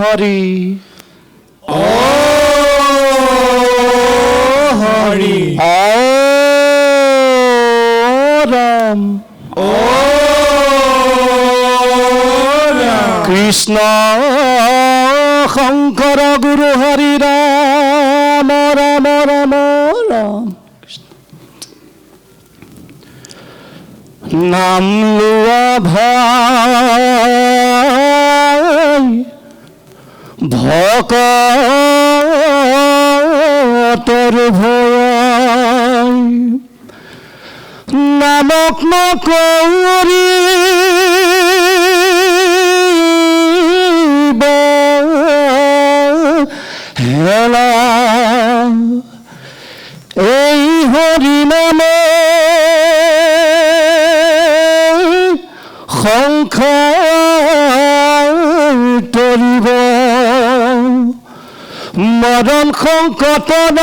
হৰি ও হৰি ও ৰাম ও ৰাম কৃষ্ণ শংকৰ গুৰু হৰি ৰাম ৰাম ৰাম ৰাম নাম লোৱা ভাই ভকতৰ ভয় নামক নকৰি হেলা এই হৰি নামে সংসাৰ তৰিব মৰণ সংকটন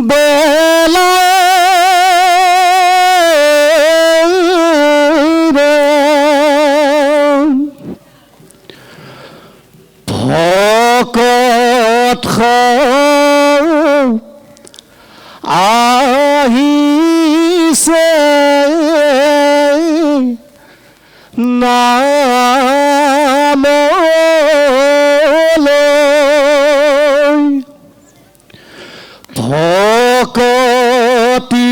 বেলা ভকত আহিছে নামলৈ ভকতি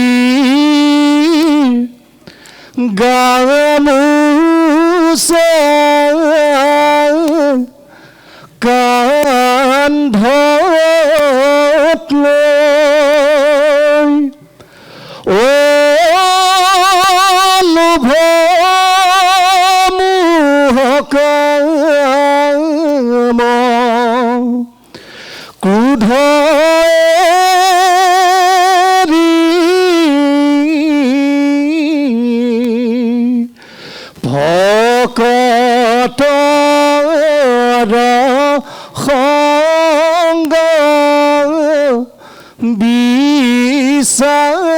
গামোচা কান্ধত লৈ ও লোভ মোহ কাম ক্ৰোধ ভকতৰ সংগ বিচাৰি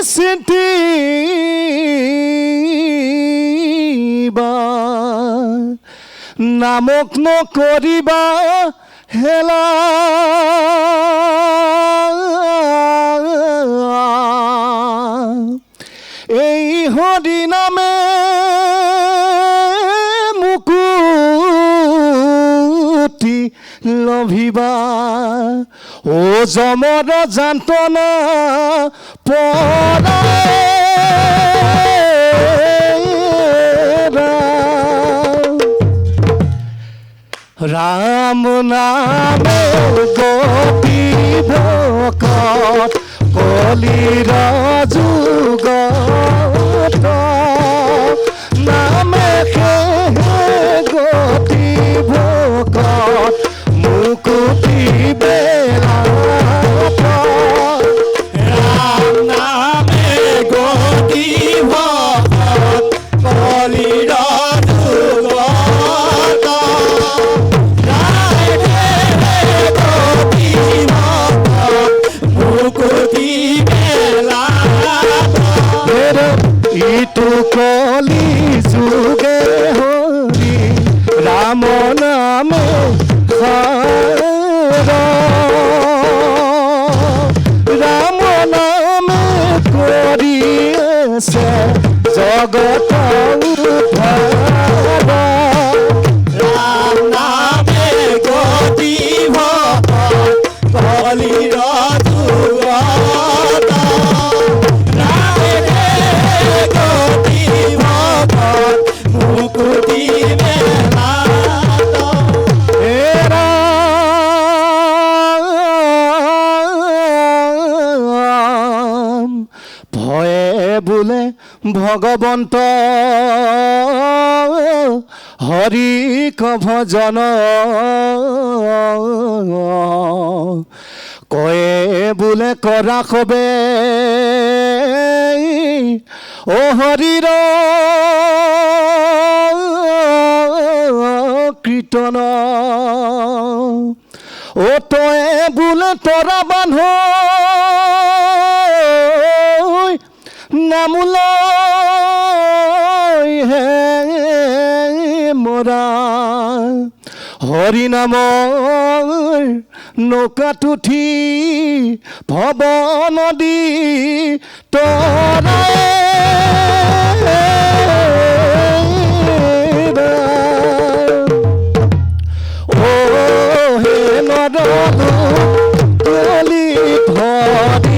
চিন্তিবা নামক নকৰিবা হেলা এই হৰি নামে মুকুতি লভিবা ও যমৰ যন্ত্ৰণা পৰা राम नामे गोपी भकत कलिर जुगत नामे गोपी भकत मुकुति बेलात राम नामे गोपी भकत कलिर ইটো কলি যুগে হৰি ৰাম নামে ৰাম নামে কৰি আছে জগত উদ্ধাৰ राम नामे गोपी भकत कलिर जुगत गोपी भकत मुकुति बेलात ভয়ে বোলে ভগৱন্ত হৰি ভজন কয়ে বোলে কৰা খবে ও হৰিৰ কীৰ্তন ও তয়ে বোলে তৰা বান্ধ নামলৈ হে মৰা হৰি নামৰ নৌকাত উঠি ভৱ নদী তৰাই ও হে নদলো কলি ধৰি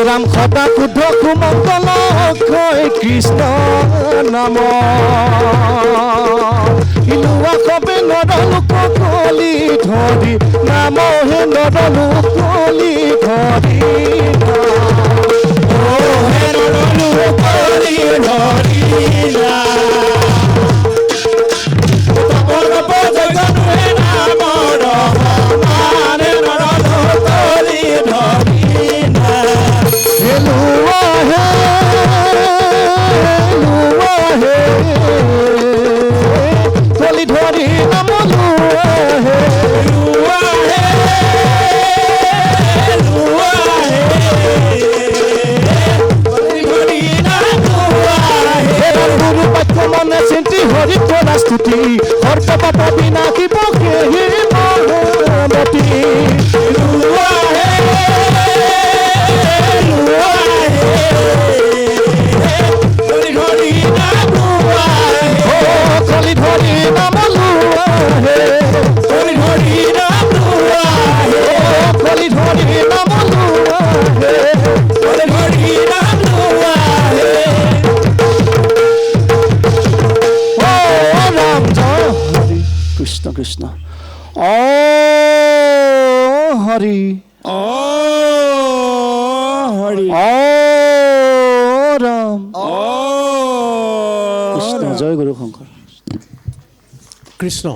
ৰাম সদা শুদ্ধ কুমঙ্গল অক্ষয় কৃষ্ণ নাম ইলুয়া কবে নৰলোক কলি ধৰি নাম হে নৰলোক কলি ধৰি হে নৰলোক কলি ধৰি स्तुति हर्ष पापा बिना की पके ही मोहब्बती लुआ है कली धरी नाम लुआ है कली धरी नाम लुआ है कली धरी नाम लुआ है कली धरी नाम लुआ है कली धरी नाम लुआ है জয় গুৰু শংকৰ। কৃষ্ণ